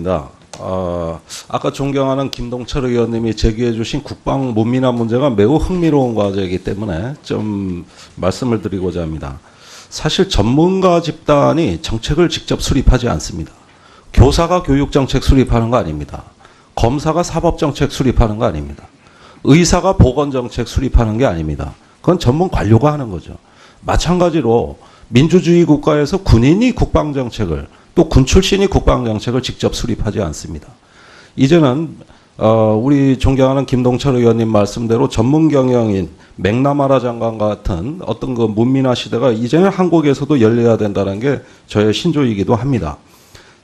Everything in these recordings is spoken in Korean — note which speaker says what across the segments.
Speaker 1: 있습니다. 아까 존경하는 김동철 의원님이 제기해 주신 국방 문민화 문제가 매우 흥미로운 과제이기 때문에 좀 말씀을 드리고자 합니다. 사실 전문가 집단이 정책을 직접 수립하지 않습니다. 교사가 교육정책 수립하는 거 아닙니다. 검사가 사법정책 수립하는 거 아닙니다. 의사가 보건정책 수립하는 게 아닙니다. 그건 전문 관료가 하는 거죠. 마찬가지로 민주주의 국가에서 군인이 국방정책을 또 군 출신이 국방정책을 직접 수립하지 않습니다. 이제는 우리 존경하는 김동철 의원님 말씀대로 전문 경영인 맥나마라 장관 같은 어떤 그 문민화 시대가 이제는 한국에서도 열려야 된다는 게 저의 신조이기도 합니다.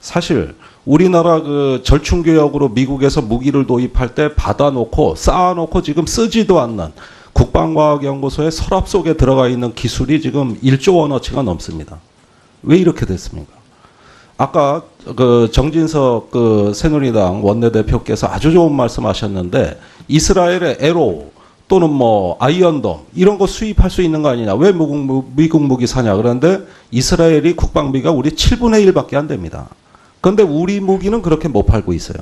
Speaker 1: 사실 우리나라 그 절충교역으로 미국에서 무기를 도입할 때 받아놓고 쌓아놓고 지금 쓰지도 않는 국방과학연구소의 서랍 속에 들어가 있는 기술이 지금 1조 원어치가 넘습니다. 왜 이렇게 됐습니까? 아까 그 정진석 그 새누리당 원내대표께서 아주 좋은 말씀하셨는데 이스라엘의 에로 또는 뭐 아이언돔 이런 거 수입할 수 있는 거 아니냐? 왜 미국 무기 사냐? 그런데 이스라엘이 국방비가 우리 7분의 1밖에 안 됩니다. 그런데 우리 무기는 그렇게 못 팔고 있어요.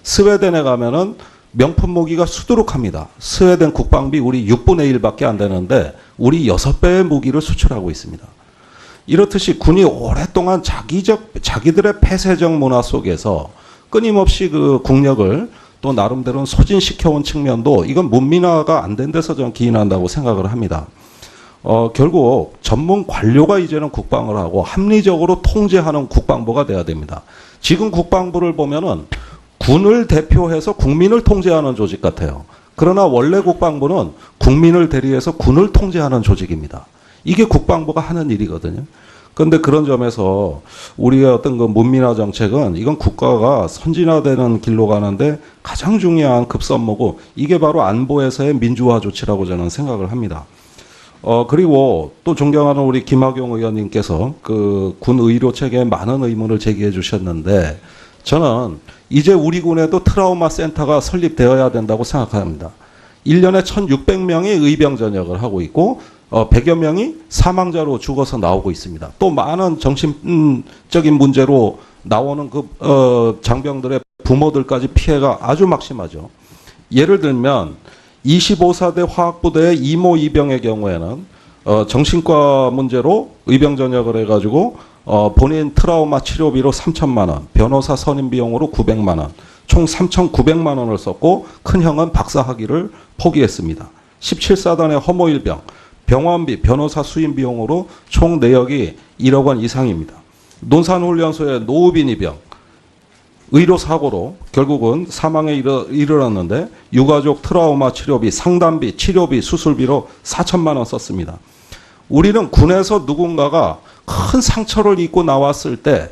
Speaker 1: 스웨덴에 가면은 명품 무기가 수두룩합니다. 스웨덴 국방비 우리 6분의 1밖에 안 되는데 우리 6배의 무기를 수출하고 있습니다. 이렇듯이 군이 오랫동안 자기들의 폐쇄적 문화 속에서 끊임없이 그 국력을 또 나름대로는 소진시켜온 측면도 이건 문민화가 안 된 데서 저는 기인한다고 생각을 합니다. 결국 전문 관료가 이제는 국방을 하고 합리적으로 통제하는 국방부가 돼야 됩니다. 지금 국방부를 보면은 군을 대표해서 국민을 통제하는 조직 같아요. 그러나 원래 국방부는 국민을 대리해서 군을 통제하는 조직입니다. 이게 국방부가 하는 일이거든요. 그런데 그런 점에서 우리의 어떤 그 문민화 정책은 이건 국가가 선진화되는 길로 가는데 가장 중요한 급선무고 이게 바로 안보에서의 민주화 조치라고 저는 생각을 합니다. 그리고 또 존경하는 우리 김학용 의원님께서 그 군 의료 체계에 많은 의문을 제기해 주셨는데 저는 이제 우리 군에도 트라우마 센터가 설립되어야 된다고 생각합니다. 1년에 1,600명이 의병 전역을 하고 있고 100여 명이 사망자로 죽어서 나오고 있습니다. 또 많은 정신적인 문제로 나오는 그 장병들의 부모들까지 피해가 아주 막심하죠. 예를 들면 25사대 화학부대의 이모 이병의 경우에는 정신과 문제로 의병 전역을 해가지고 본인 트라우마 치료비로 3천만 원, 변호사 선임 비용으로 900만 원, 총 3,900만 원을 썼고 큰형은 박사학위를 포기했습니다. 17사단의 허모일병, 병원비, 변호사 수임 비용으로 총 내역이 1억 원 이상입니다. 논산훈련소의 노우빈 이병, 의료사고로 결국은 사망에 이르렀는데 유가족 트라우마 치료비, 상담비, 치료비, 수술비로 4천만 원 썼습니다. 우리는 군에서 누군가가 큰 상처를 입고 나왔을 때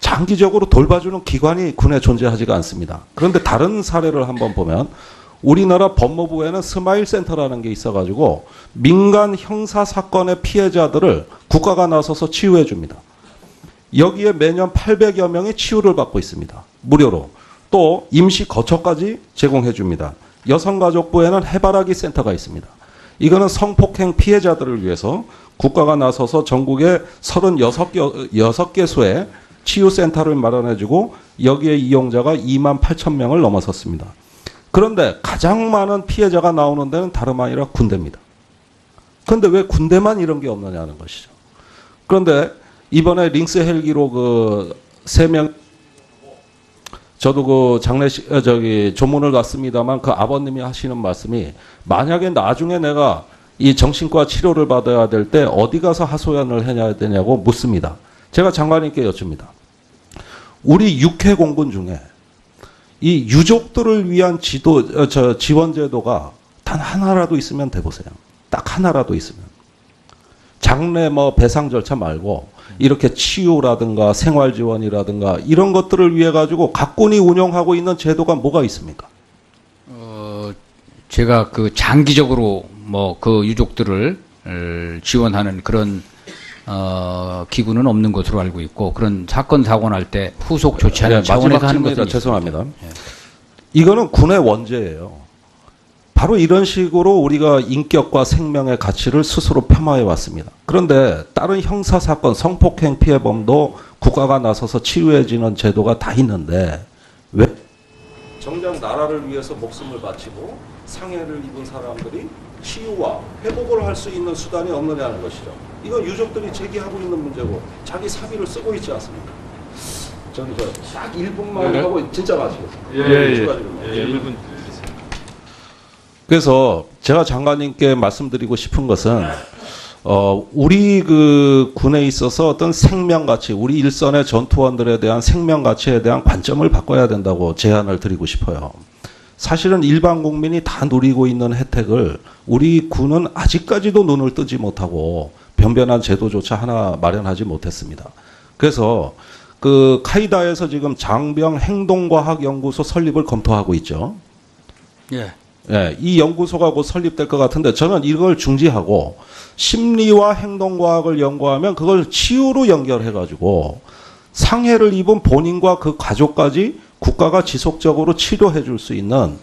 Speaker 1: 장기적으로 돌봐주는 기관이 군에 존재하지가 않습니다. 그런데 다른 사례를 한번 보면 우리나라 법무부에는 스마일 센터라는 게 있어가지고 민간 형사 사건의 피해자들을 국가가 나서서 치유해 줍니다. 여기에 매년 800여 명이 치유를 받고 있습니다. 무료로. 또 임시 거처까지 제공해 줍니다. 여성가족부에는 해바라기 센터가 있습니다. 이거는 성폭행 피해자들을 위해서 국가가 나서서 전국에 36개소의 치유센터를 마련해주고 여기에 이용자가 2만 8천 명을 넘어섰습니다. 그런데 가장 많은 피해자가 나오는 데는 다름 아니라 군대입니다. 그런데 왜 군대만 이런 게 없느냐는 것이죠. 그런데 이번에 링스 헬기로 그 3명, 저도 그 장례식, 조문을 갔습니다만 그 아버님이 하시는 말씀이 만약에 나중에 내가 이 정신과 치료를 받아야 될 때 어디 가서 하소연을 해야 되냐고 묻습니다. 제가 장관님께 여쭙니다. 우리 육해 공군 중에 이 유족들을 위한 지원 제도가 단 하나라도 있으면 대보세요. 딱 하나라도 있으면. 장례 뭐 배상 절차 말고 이렇게 치유라든가 생활 지원이라든가 이런 것들을 위해 가지고 각군이 운영하고 있는 제도가 뭐가 있습니까?
Speaker 2: 제가 그 장기적으로 뭐 그 유족들을 지원하는 그런 기구는 없는 것으로 알고 있고 그런 사건 사고 날 때 후속 조치하는 차원에서 하는 것은
Speaker 1: 죄송합니다.
Speaker 2: 예.
Speaker 1: 이거는 군의 원죄예요. 바로 이런 식으로 우리가 인격과 생명의 가치를 스스로 폄하해 왔습니다. 그런데 다른 형사사건, 성폭행 피해범도 국가가 나서서 치유해지는 제도가 다 있는데 왜 정작 나라를 위해서 목숨을 바치고 상해를 입은 사람들이 치유와 회복을 할 수 있는 수단이 없느냐는 것이죠. 이건 유족들이 제기하고 있는 문제고 자기 사비를 쓰고 있지 않습니까? 저기 딱 1분만 하고 진짜 마치겠습니다.
Speaker 3: 예, 1분.
Speaker 1: 그래서 제가 장관님께 말씀드리고 싶은 것은 우리 그 군에 있어서 어떤 생명 가치, 우리 일선의 전투원들에 대한 생명 가치에 대한 관점을 바꿔야 된다고 제안을 드리고 싶어요. 사실은 일반 국민이 다 누리고 있는 혜택을 우리 군은 아직까지도 눈을 뜨지 못하고 변변한 제도조차 하나 마련하지 못했습니다. 그래서 그 카이다에서 지금 장병 행동과학연구소 설립을 검토하고 있죠.
Speaker 2: 예.
Speaker 1: 예, 이 연구소가 곧 설립될 것 같은데 저는 이걸 중지하고 심리와 행동과학을 연구하면 그걸 치유로 연결해가지고 상해를 입은 본인과 그 가족까지 국가가 지속적으로 치료해 줄 수 있는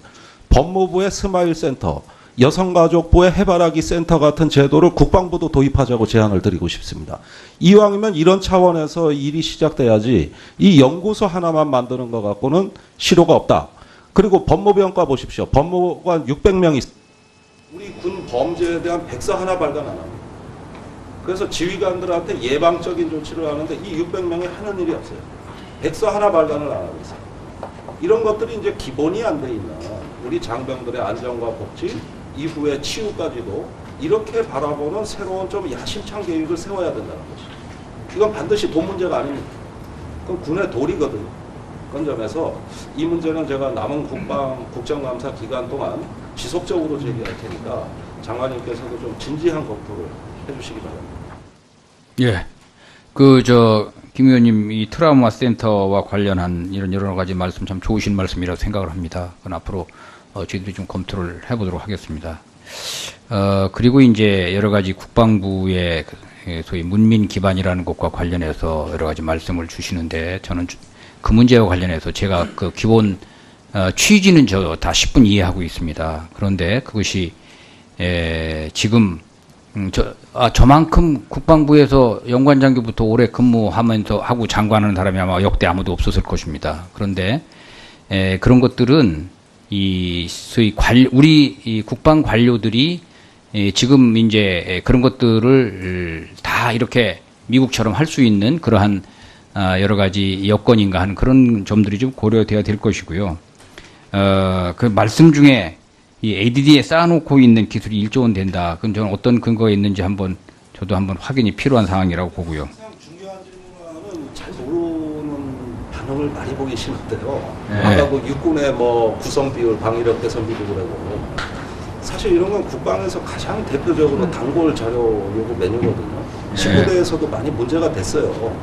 Speaker 1: 법무부의 스마일 센터, 여성가족부의 해바라기 센터 같은 제도를 국방부도 도입하자고 제안을 드리고 싶습니다. 이왕이면 이런 차원에서 일이 시작돼야지 이 연구소 하나만 만드는 것 갖고는 실효가 없다. 그리고 법무병과 보십시오. 법무관 600명이 있습니다. 우리 군 범죄에 대한 백서 하나 발간 안 합니다. 그래서 지휘관들한테 예방적인 조치를 하는데 이 600명이 하는 일이 없어요. 백서 하나 발간을 안 하고 있어요. 이런 것들이 이제 기본이 안 돼 있는 우리 장병들의 안전과 복지, 이후의 치유까지도 이렇게 바라보는 새로운 좀 야심찬 계획을 세워야 된다는 것이죠. 이건 반드시 돈 문제가 아닙니다. 그건 군의 도리거든요. 그런 점에서 이 문제는 제가 남은 국정감사 기간 동안 지속적으로 제기할 테니까 장관님께서도 좀 진지한 검토를 해주시기 바랍니다.
Speaker 2: 예. 김 의원님 이 트라우마 센터와 관련한 이런 여러 가지 말씀 참 좋으신 말씀이라고 생각을 합니다. 그건 앞으로 저희들이 좀 검토를 해보도록 하겠습니다. 그리고 이제 여러 가지 국방부의 소위 문민 기반이라는 것과 관련해서 여러 가지 말씀을 주시는데 저는 그 문제와 관련해서 제가 그 기본 취지는 저 다 10분 이해하고 있습니다. 그런데 그것이 지금 저만큼 국방부에서 연관장교부터 오래 근무하면서 하고 장관하는 사람이 아마 역대 아무도 없었을 것입니다. 그런데 그런 것들은 소위 우리 이 국방 관료들이 지금 이제 그런 것들을 다 이렇게 미국처럼 할 수 있는 그러한 여러 가지 여건인가 하는 그런 점들이 좀 고려돼야 될 것이고요. 그 말씀 중에 이 ADD에 쌓아놓고 있는 기술이 1조 원 된다. 그건 저는 어떤 근거가 있는지 저도 한번 확인이 필요한 상황이라고 보고요.
Speaker 1: 가장 중요한 질문은 잘 모르는 반응을 많이 보기 싫은데요.
Speaker 2: 네.
Speaker 1: 아까 그 육군의 뭐 구성 비율, 방위력 개선 비율이라고 사실 이런 건 국방에서 가장 대표적으로 단골 자료 요구 메뉴거든요. 신부대에서도 많이 문제가 됐어요.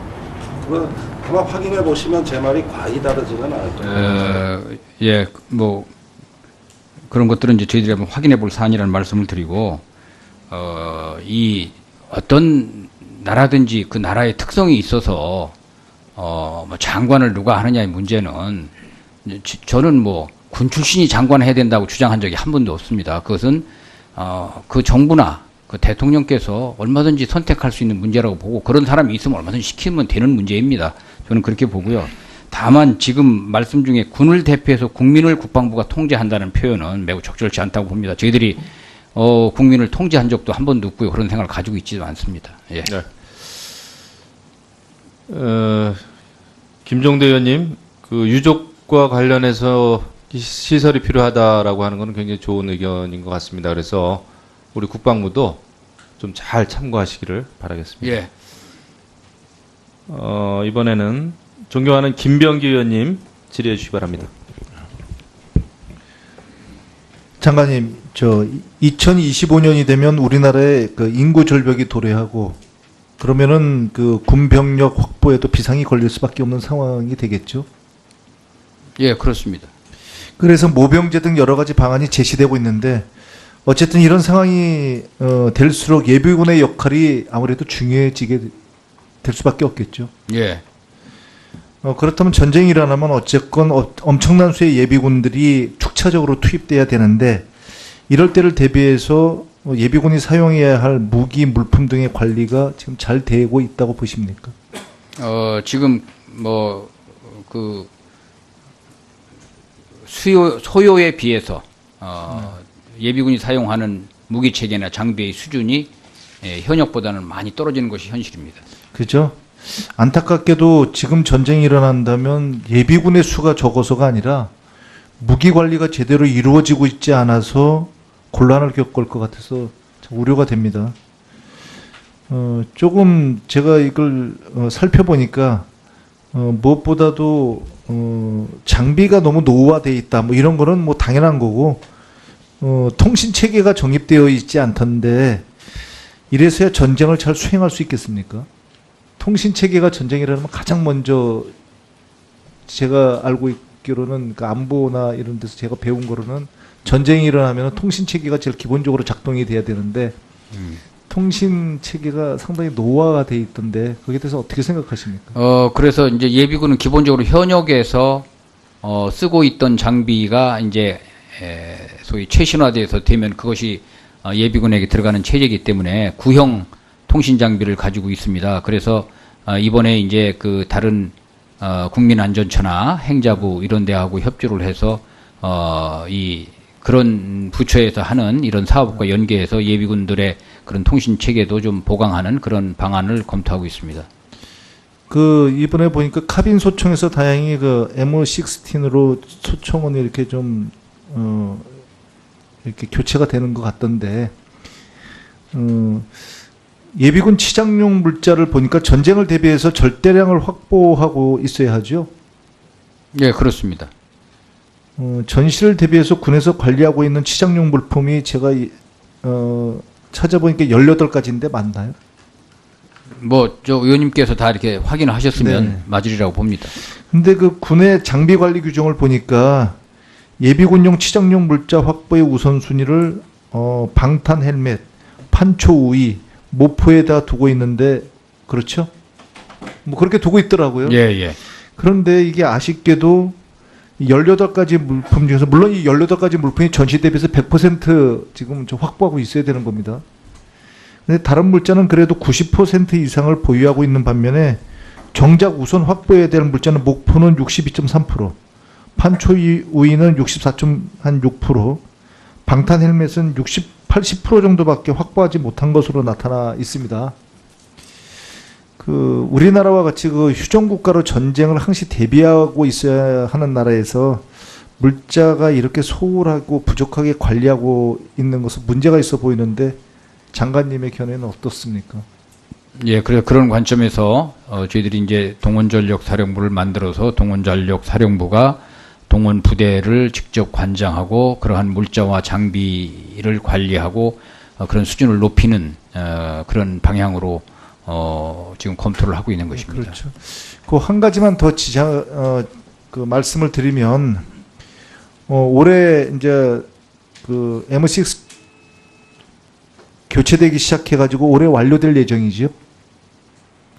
Speaker 1: 그건 아마 확인해 보시면 제 말이 과히 다르지는 않을 거예요.
Speaker 2: 예, 뭐 그런 것들은 이제 저희들이 한번 확인해 볼 사안이라는 말씀을 드리고 이 어떤 나라든지 그 나라의 특성이 있어서 뭐 장관을 누가 하느냐의 문제는 저는 뭐 군 출신이 장관 해야 된다고 주장한 적이 한 번도 없습니다. 그것은 그 정부나 그 대통령께서 얼마든지 선택할 수 있는 문제라고 보고 그런 사람이 있으면 얼마든지 시키면 되는 문제입니다. 저는 그렇게 보고요. 다만 지금 말씀 중에 군을 대표해서 국민을 국방부가 통제한다는 표현은 매우 적절치 않다고 봅니다. 저희들이 국민을 통제한 적도 한 번도 없고요. 그런 생각을 가지고 있지도 않습니다. 예.
Speaker 3: 네. 김종대 의원님, 그 유족과 관련해서 시설이 필요하다라고 하는 것은 굉장히 좋은 의견인 것 같습니다. 그래서 우리 국방부도 좀 잘 참고하시기를 바라겠습니다.
Speaker 2: 예.
Speaker 3: 이번에는 존경하는 김병기 의원님 질의해 주시기 바랍니다.
Speaker 4: 장관님, 2025년이 되면 우리나라의 그 인구 절벽이 도래하고 그러면은 그 군병력 확보에도 비상이 걸릴 수밖에 없는 상황이 되겠죠.
Speaker 2: 예, 그렇습니다.
Speaker 4: 그래서 모병제 등 여러 가지 방안이 제시되고 있는데 어쨌든 이런 상황이 될수록 예비군의 역할이 아무래도 중요해지게 될 수밖에 없겠죠.
Speaker 2: 예.
Speaker 4: 그렇다면 전쟁이 일어나면 어쨌건 엄청난 수의 예비군들이 축차적으로 투입돼야 되는데 이럴 때를 대비해서 예비군이 사용해야 할 무기, 물품 등의 관리가 지금 잘 되고 있다고 보십니까?
Speaker 2: 지금 뭐 그 소요에 비해서 예비군이 사용하는 무기 체계나 장비의 수준이 현역보다는 많이 떨어지는 것이 현실입니다.
Speaker 4: 그죠? 안타깝게도 지금 전쟁이 일어난다면 예비군의 수가 적어서가 아니라 무기 관리가 제대로 이루어지고 있지 않아서 곤란을 겪을 것 같아서 참 우려가 됩니다. 조금 제가 이걸 살펴보니까 무엇보다도 장비가 너무 노후화돼 있다. 뭐 이런 거는 뭐 당연한 거고 통신 체계가 정립되어 있지 않던데 이래서야 전쟁을 잘 수행할 수 있겠습니까? 통신 체계가 전쟁이라면 가장 먼저 제가 알고 있기로는 그 안보나 이런 데서 제가 배운 거로는 전쟁이 일어나면 통신 체계가 제일 기본적으로 작동이 돼야 되는데 통신 체계가 상당히 노화가 돼 있던데 거기에 대해서 어떻게 생각하십니까?
Speaker 2: 그래서 이제 예비군은 기본적으로 현역에서 쓰고 있던 장비가 이제 소위 최신화돼서 되면 그것이 예비군에게 들어가는 체제이기 때문에 구형 통신 장비를 가지고 있습니다. 그래서 이번에 이제 그 다른 국민안전처나 행자부 이런 데하고 협조를 해서 그런 부처에서 하는 이런 사업과 연계해서 예비군들의 그런 통신 체계도 좀 보강하는 그런 방안을 검토하고 있습니다.
Speaker 4: 그 이번에 보니까 카빈 소총에서 다행히 그 M16으로 소총은 이렇게 좀 이렇게 교체가 되는 것 같던데 예비군 치장용 물자를 보니까 전쟁을 대비해서 절대량을 확보하고 있어야 하죠.
Speaker 2: 예, 그렇습니다.
Speaker 4: 전시를 대비해서 군에서 관리하고 있는 치장용 물품이 제가 찾아보니까 18가지인데 맞나요?
Speaker 2: 뭐 저 의원님께서 다 이렇게 확인을 하셨으면
Speaker 4: 네.
Speaker 2: 맞으리라고 봅니다.
Speaker 4: 근데 그 군의 장비 관리 규정을 보니까 예비군용 치장용 물자 확보의 우선순위를 방탄 헬멧, 판초 우위, 모포에다 두고 있는데 그렇죠? 뭐 그렇게 두고 있더라고요.
Speaker 2: 예, 예.
Speaker 4: 그런데 이게 아쉽게도 18가지 물품 중에서 물론 이 18가지 물품이 전시 대비해서 100% 지금 좀 확보하고 있어야 되는 겁니다. 근데 다른 물자는 그래도 90% 이상을 보유하고 있는 반면에 정작 우선 확보해야 될 물자는 목포는 62.3%, 판초 우위는 64.6%, 방탄 헬멧은 80% 정도밖에 확보하지 못한 것으로 나타나 있습니다. 그 우리나라와 같이 그 휴전 국가로 전쟁을 항시 대비하고 있어야 하는 나라에서 물자가 이렇게 소홀하고 부족하게 관리하고 있는 것은 문제가 있어 보이는데 장관님의 견해는 어떻습니까?
Speaker 2: 예, 그래 그런 관점에서 저희들이 이제 동원전력 사령부를 만들어서 동원전력 사령부가 동원 부대를 직접 관장하고 그러한 물자와 장비를 관리하고 그런 수준을 높이는 그런 방향으로 지금 검토를 하고 있는 것입니다.
Speaker 4: 그렇죠. 그 한 가지만 더 그 말씀을 드리면 올해 이제 그 M6 교체되기 시작해가지고 올해 완료될 예정이죠.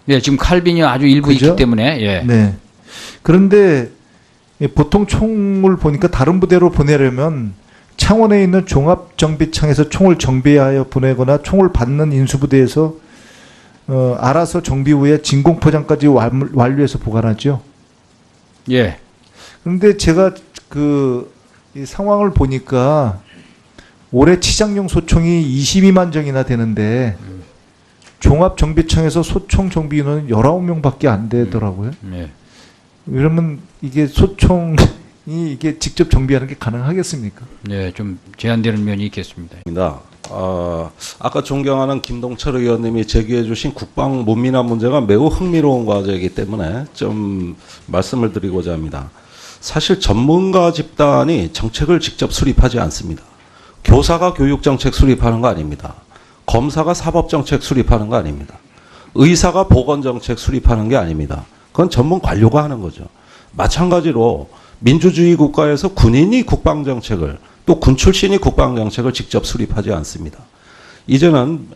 Speaker 2: 네, 지금 칼빈이 아주 일부
Speaker 4: 그죠?
Speaker 2: 있기 때문에 예.
Speaker 4: 네. 그런데 보통 총을 보니까 다른 부대로 보내려면 창원에 있는 종합정비창에서 총을 정비하여 보내거나 총을 받는 인수부대에서 알아서 정비 후에 진공포장까지 완료해서 보관하죠.
Speaker 2: 예.
Speaker 4: 그런데 제가 이 상황을 보니까 올해 치장용 소총이 22만 정이나 되는데 종합정비청에서 소총 정비 인원은 19명밖에 안 되더라고요.
Speaker 2: 예.
Speaker 4: 이러면 이게 소총이 이게 직접 정비하는 게 가능하겠습니까?
Speaker 2: 네, 좀 제한되는 면이 있겠습니다.
Speaker 1: 아까 존경하는 김동철 의원님이 제기해 주신 국방 문민화 문제가 매우 흥미로운 과제이기 때문에 좀 말씀을 드리고자 합니다. 사실 전문가 집단이 정책을 직접 수립하지 않습니다. 교사가 교육정책 수립하는 거 아닙니다. 검사가 사법정책 수립하는 거 아닙니다. 의사가 보건정책 수립하는 게 아닙니다. 그건 전문 관료가 하는 거죠. 마찬가지로 민주주의 국가에서 군인이 국방정책을 또 군 출신이 국방정책을 직접 수립하지 않습니다. 이제는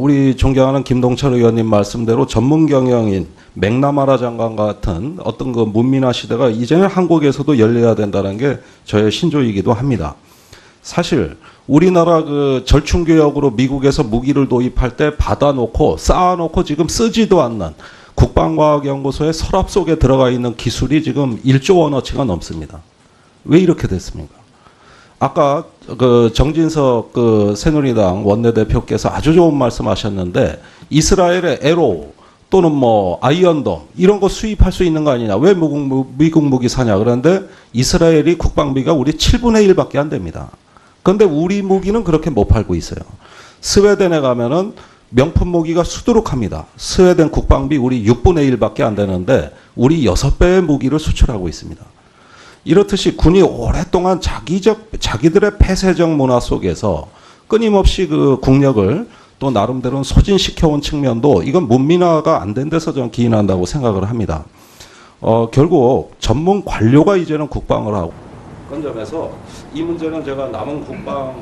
Speaker 1: 우리 존경하는 김동철 의원님 말씀대로 전문 경영인 맥나마라 장관 같은 어떤 그 문민화 시대가 이제는 한국에서도 열려야 된다는 게 저의 신조이기도 합니다. 사실 우리나라 그 절충교역으로 미국에서 무기를 도입할 때 받아놓고 쌓아놓고 지금 쓰지도 않는 국방과학연구소의 서랍 속에 들어가 있는 기술이 지금 1조 원어치가 넘습니다. 왜 이렇게 됐습니까? 아까 그 정진석 그 새누리당 원내대표께서 아주 좋은 말씀하셨는데 이스라엘의 에로 또는 뭐 아이언돔 이런 거 수입할 수 있는 거 아니냐? 왜 미국 무기 사냐? 그런데 이스라엘이 국방비가 우리 7분의 1밖에 안 됩니다. 그런데 우리 무기는 그렇게 못 팔고 있어요. 스웨덴에 가면은 명품 무기가 수두룩합니다. 스웨덴 국방비 우리 6분의 1밖에 안 되는데 우리 6배의 무기를 수출하고 있습니다. 이렇듯이 군이 오랫동안 자기들의 폐쇄적 문화 속에서 끊임없이 그 국력을 또 나름대로는 소진시켜온 측면도 이건 문민화가 안 된 데서 저는 기인한다고 생각을 합니다. 결국 전문 관료가 이제는 국방을 하고 그런 점에서 이 문제는 제가 남은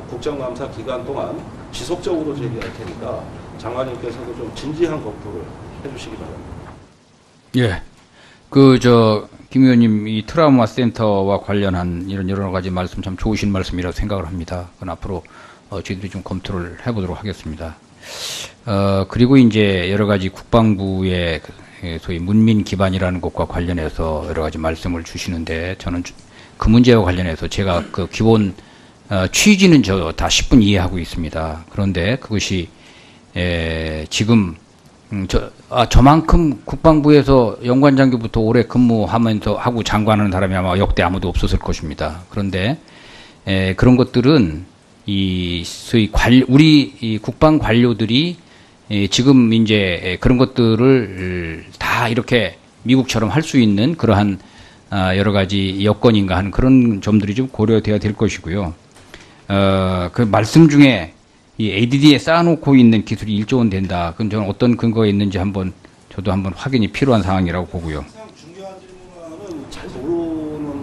Speaker 1: 국정감사 기간 동안 지속적으로 제기할 테니까 장관님께서도 좀 진지한 검토를 해주시기 바랍니다.
Speaker 2: 예. 김 의원님, 이 트라우마 센터와 관련한 이런 여러 가지 말씀 참 좋으신 말씀이라고 생각을 합니다. 그건 앞으로 저희들이 좀 검토를 해보도록 하겠습니다. 그리고 이제 여러 가지 국방부의 소위 문민 기반이라는 것과 관련해서 여러 가지 말씀을 주시는데 저는 그 문제와 관련해서 제가 그 기본 취지는 저 다 10분 이해하고 있습니다. 그런데 그것이 지금 저만큼 국방부에서 연관장교부터 오래 근무하면서 하고 장관하는 사람이 아마 역대 아무도 없었을 것입니다. 그런데 그런 것들은 소위 우리 이 국방 관료들이 지금 이제 그런 것들을 다 이렇게 미국처럼 할 수 있는 그러한 여러 가지 여건인가 하는 그런 점들이 좀 고려돼야 될 것이고요. 그 말씀 중에 이 ADD에 쌓아놓고 있는 기술이 1조 원 된다. 그건 저는 어떤 근거가 있는지 저도 한번 확인이 필요한 상황이라고 보고요.
Speaker 1: 가장 중요한 질문은 잘 모르는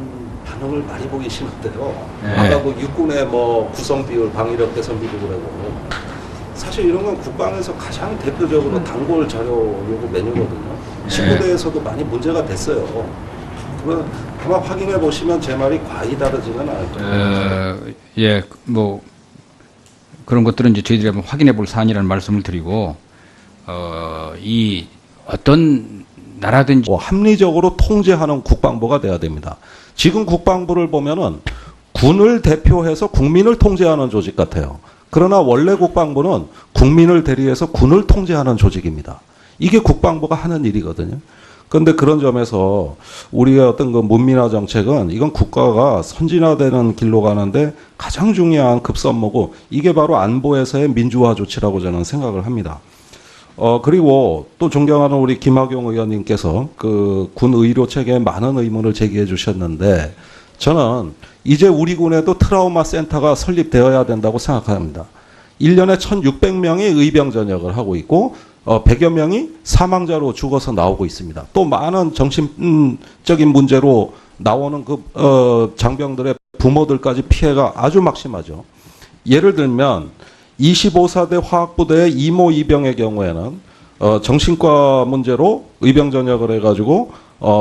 Speaker 1: 반응을 많이 보이시는데요.
Speaker 2: 네.
Speaker 1: 아까 그 육군의 뭐 구성 비율, 방위력 개선 비율을 하고 사실 이런 건 국방에서 가장 대표적으로 단골 자료 요구 메뉴거든요. 친구대에서도 많이 문제가 됐어요. 그건 아마 확인해 보시면 제 말이 과히 다르지는 않을 거예요.
Speaker 2: 예, 뭐 그런 것들은 이제 저희들이 한번 확인해 볼 사안이라는 말씀을 드리고 이 어떤 나라든지
Speaker 1: 합리적으로 통제하는 국방부가 돼야 됩니다. 지금 국방부를 보면은 군을 대표해서 국민을 통제하는 조직 같아요. 그러나 원래 국방부는 국민을 대리해서 군을 통제하는 조직입니다. 이게 국방부가 하는 일이거든요. 그런데 그런 점에서 우리의 어떤 그 문민화 정책은 이건 국가가 선진화되는 길로 가는데 가장 중요한 급선무고 이게 바로 안보에서의 민주화 조치라고 저는 생각을 합니다. 그리고 또 존경하는 우리 김학용 의원님께서 그 군 의료 체계에 많은 의문을 제기해 주셨는데 저는 이제 우리 군에도 트라우마 센터가 설립되어야 된다고 생각합니다. 1년에 1,600명이 의병 전역을 하고 있고 100여 명이 사망자로 죽어서 나오고 있습니다. 또 많은 정신적인 문제로 나오는 그 장병들의 부모들까지 피해가 아주 막심하죠. 예를 들면 25사대 화학부대의 이모 이병의 경우에는 정신과 문제로 의병 전역을 해가지고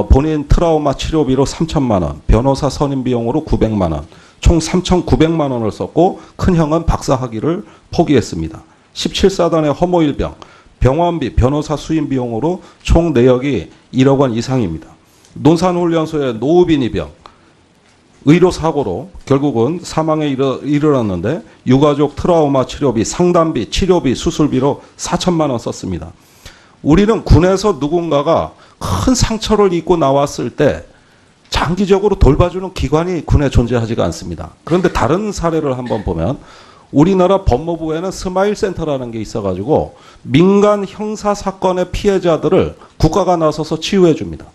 Speaker 1: 본인 트라우마 치료비로 3천만 원, 변호사 선임 비용으로 900만 원, 총 3,900만 원을 썼고 큰형은 박사학위를 포기했습니다. 17사단의 허모일병, 병원비, 변호사 수임 비용으로 총 내역이 1억 원 이상입니다. 논산훈련소의 노우빈 이병, 의료사고로 결국은 사망에 이르렀는데 유가족 트라우마 치료비, 상담비, 치료비, 수술비로 4천만 원 썼습니다. 우리는 군에서 누군가가 큰 상처를 입고 나왔을 때 장기적으로 돌봐주는 기관이 군에 존재하지가 않습니다. 그런데 다른 사례를 한번 보면 우리나라 법무부에는 스마일 센터라는 게 있어가지고 민간 형사 사건의 피해자들을 국가가 나서서 치유해 줍니다.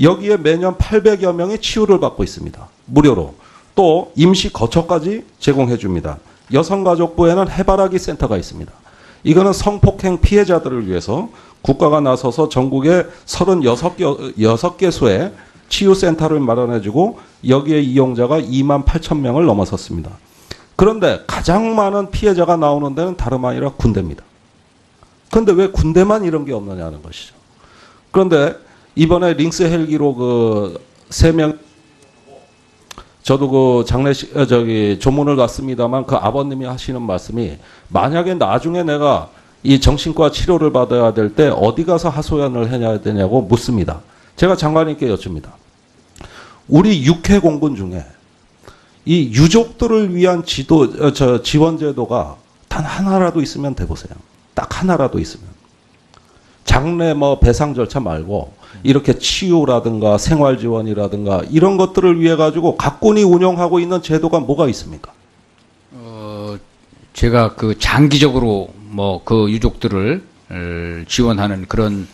Speaker 1: 여기에 매년 800여 명이 치유를 받고 있습니다. 무료로. 또 임시 거처까지 제공해 줍니다. 여성가족부에는 해바라기 센터가 있습니다. 이거는 성폭행 피해자들을 위해서 국가가 나서서 전국에 36개소의 치유센터를 마련해주고 여기에 이용자가 2만 8천 명을 넘어섰습니다. 그런데 가장 많은 피해자가 나오는 데는 다름 아니라 군대입니다. 그런데 왜 군대만 이런 게 없느냐는 것이죠. 그런데 이번에 링스 헬기로 그 3명 저도 그 조문을 갔습니다만 그 아버님이 하시는 말씀이 만약에 나중에 내가 이 정신과 치료를 받아야 될 때 어디 가서 하소연을 해야 되냐고 묻습니다. 제가 장관님께 여쭙니다. 우리 육해 공군 중에 이 유족들을 위한 지원 제도가 단 하나라도 있으면 대보세요. 딱 하나라도 있으면. 장래 뭐 배상 절차 말고 이렇게 치유라든가 생활 지원이라든가 이런 것들을 위해 가지고 각군이 운영하고 있는 제도가 뭐가 있습니까?
Speaker 2: 제가 그 장기적으로 뭐 그 유족들을 지원하는 그런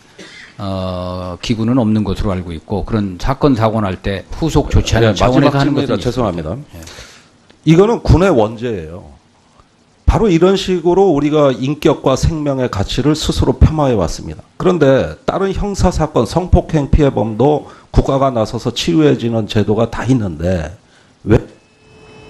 Speaker 2: 기구는 없는 것으로 알고 있고, 그런 사건 사고 날 때 후속 조치하는 차원에서 하는 것은
Speaker 1: 죄송합니다. 이거는 군의 원죄예요. 바로 이런 식으로 우리가 인격과 생명의 가치를 스스로 폄하해 왔습니다. 그런데 다른 형사 사건, 성폭행 피해범도 국가가 나서서 치유해지는 제도가 다 있는데 왜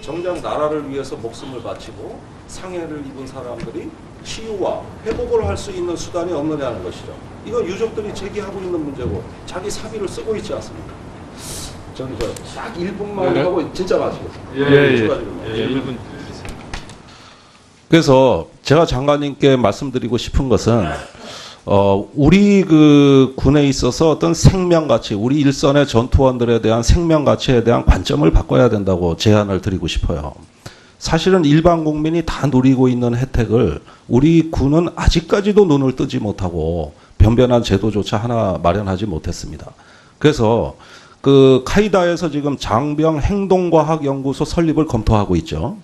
Speaker 1: 정작 나라를 위해서 목숨을 바치고 상해를 입은 사람들이 치유와 회복을 할 수 있는 수단이 없느냐는 것이죠. 이건 유족들이 제기하고 있는 문제고 자기 사비를 쓰고 있지 않습니까? 저는 딱 1분만 하고 진짜 마치겠습니다.
Speaker 3: 예,
Speaker 1: 1분. 그래서 제가 장관님께 말씀드리고 싶은 것은 우리 그 군에 있어서 어떤 생명 가치, 우리 일선의 전투원들에 대한 생명 가치에 대한 관점을 바꿔야 된다고 제안을 드리고 싶어요. 사실은 일반 국민이 다 누리고 있는 혜택을 우리 군은 아직까지도 눈을 뜨지 못하고 변변한 제도조차 하나 마련하지 못했습니다. 그래서 그 카이다에서 지금 장병 행동과학연구소 설립을 검토하고 있죠.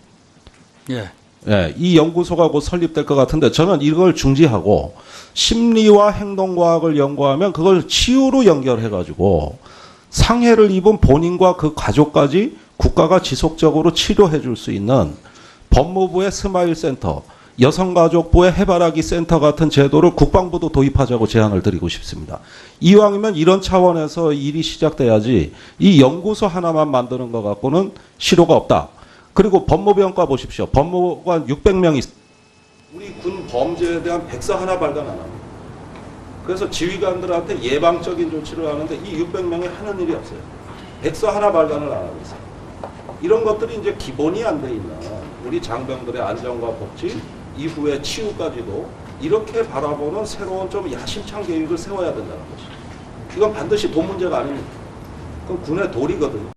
Speaker 2: 예.
Speaker 1: 예, 이 연구소가 곧 설립될 것 같은데 저는 이걸 중지하고 심리와 행동과학을 연구하면 그걸 치유로 연결해가지고 상해를 입은 본인과 그 가족까지 국가가 지속적으로 치료해 줄 수 있는 법무부의 스마일 센터, 여성가족부의 해바라기 센터 같은 제도를 국방부도 도입하자고 제안을 드리고 싶습니다. 이왕이면 이런 차원에서 일이 시작돼야지 이 연구소 하나만 만드는 것 갖고는 실효가 없다. 그리고 법무병과 보십시오. 법무관 600명이 우리 군 범죄에 대한 백서 하나 발간 안 합니다. 그래서 지휘관들한테 예방적인 조치를 하는데 이 600명이 하는 일이 없어요. 백서 하나 발간을 안 하고 있어요. 이런 것들이 이제 기본이 안 돼 있는 우리 장병들의 안전과 복지, 이후의 치유까지도 이렇게 바라보는 새로운 좀 야심찬 계획을 세워야 된다는 것이죠. 이건 반드시 돈 문제가 아닙니다. 그건 군의 도리거든요.